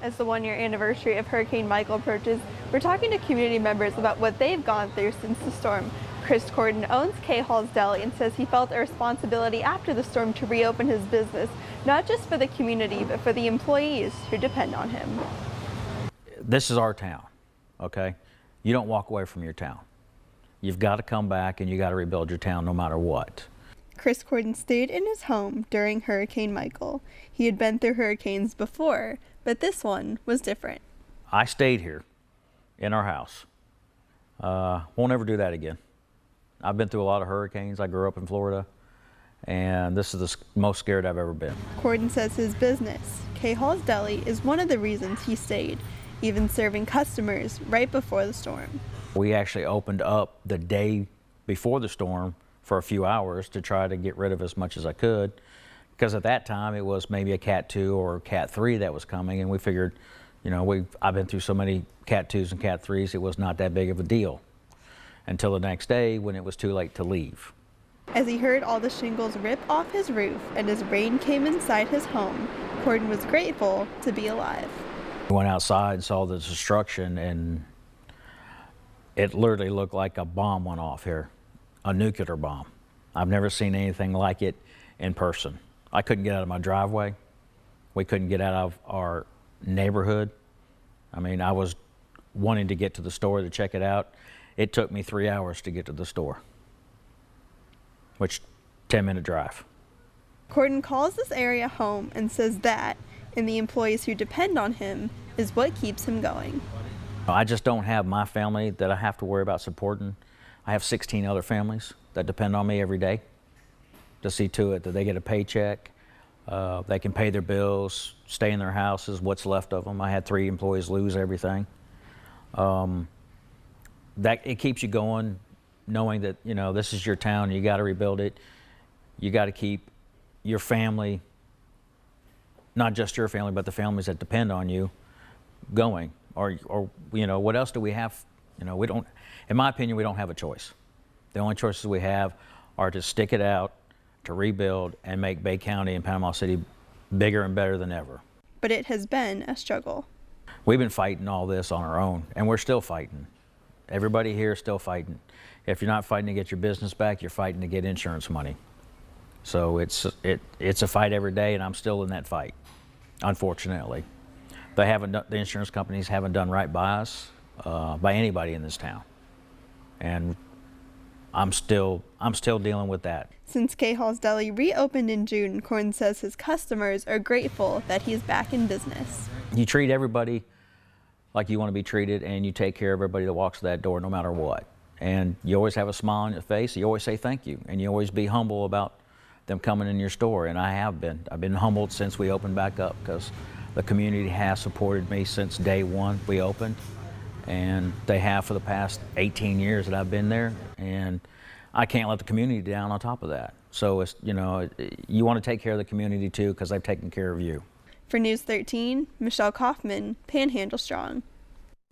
As the one-year anniversary of Hurricane Michael approaches, we're talking to community members about what they've gone through since the storm. Chris Cordon owns Cahall's Deli and says he felt a responsibility after the storm to reopen his business, not just for the community, but for the employees who depend on him. This is our town, okay? You don't walk away from your town. You've got to come back and you got to rebuild your town no matter what. Chris Cordon stayed in his home during Hurricane Michael. He had been through hurricanes before, but this one was different. I stayed here in our house. Won't ever do that again. I've been through a lot of hurricanes. I grew up in Florida, and this is the most scared I've ever been. Cordon says his business, Cahall's Deli, is one of the reasons he stayed, even serving customers right before the storm. We actually opened up the day before the storm for a few hours to try to get rid of as much as I could, because at that time it was maybe a Cat 2 or Cat 3 that was coming, and we figured, you know, I've been through so many Cat 2s and Cat 3s, it was not that big of a deal until the next day when it was too late to leave. As he heard all the shingles rip off his roof and as rain came inside his home, Cordon was grateful to be alive. We went outside and saw the destruction, and it literally looked like a bomb went off here, a nuclear bomb. I've never seen anything like it in person. I couldn't get out of my driveway. We couldn't get out of our neighborhood. I mean, I was wanting to get to the store to check it out. It took me 3 hours to get to the store, which 10-minute drive. Cordon calls this area home and says that, and the employees who depend on him, is what keeps him going. I just don't have my family that I have to worry about supporting. I have 16 other families that depend on me every day to see to it that they get a paycheck, they can pay their bills, stay in their houses, what's left of them. I had 3 employees lose everything. That it keeps you going, knowing that, you know, this is your town, you got to rebuild it. You got to keep your family, not just your family, but the families that depend on you, going. Or you know, what else do we have? You know, we don't, in my opinion, we don't have a choice. The only choices we have are to stick it out, to rebuild, and make Bay County and Panama City bigger and better than ever. But it has been a struggle. We've been fighting all this on our own, and we're still fighting. Everybody here is still fighting. If you're not fighting to get your business back, you're fighting to get insurance money. So it's a fight every day, and I'm still in that fight, unfortunately. The insurance companies haven't done right by us, by anybody in this town. And I'm still dealing with that. Since Cahall's Deli reopened in June, Cordon says his customers are grateful that he's back in business. You treat everybody like you want to be treated, and you take care of everybody that walks through that door no matter what. And you always have a smile on your face, you always say thank you, and you always be humble about them coming in your store, and I have been. I've been humbled since we opened back up, because the community has supported me since day one we opened, and they have for the past 18 years that I've been there, and I can't let the community down on top of that. So it's, you know, you want to take care of the community too, because they've taken care of you. For News 13, Michelle Kaufman, Panhandle Strong.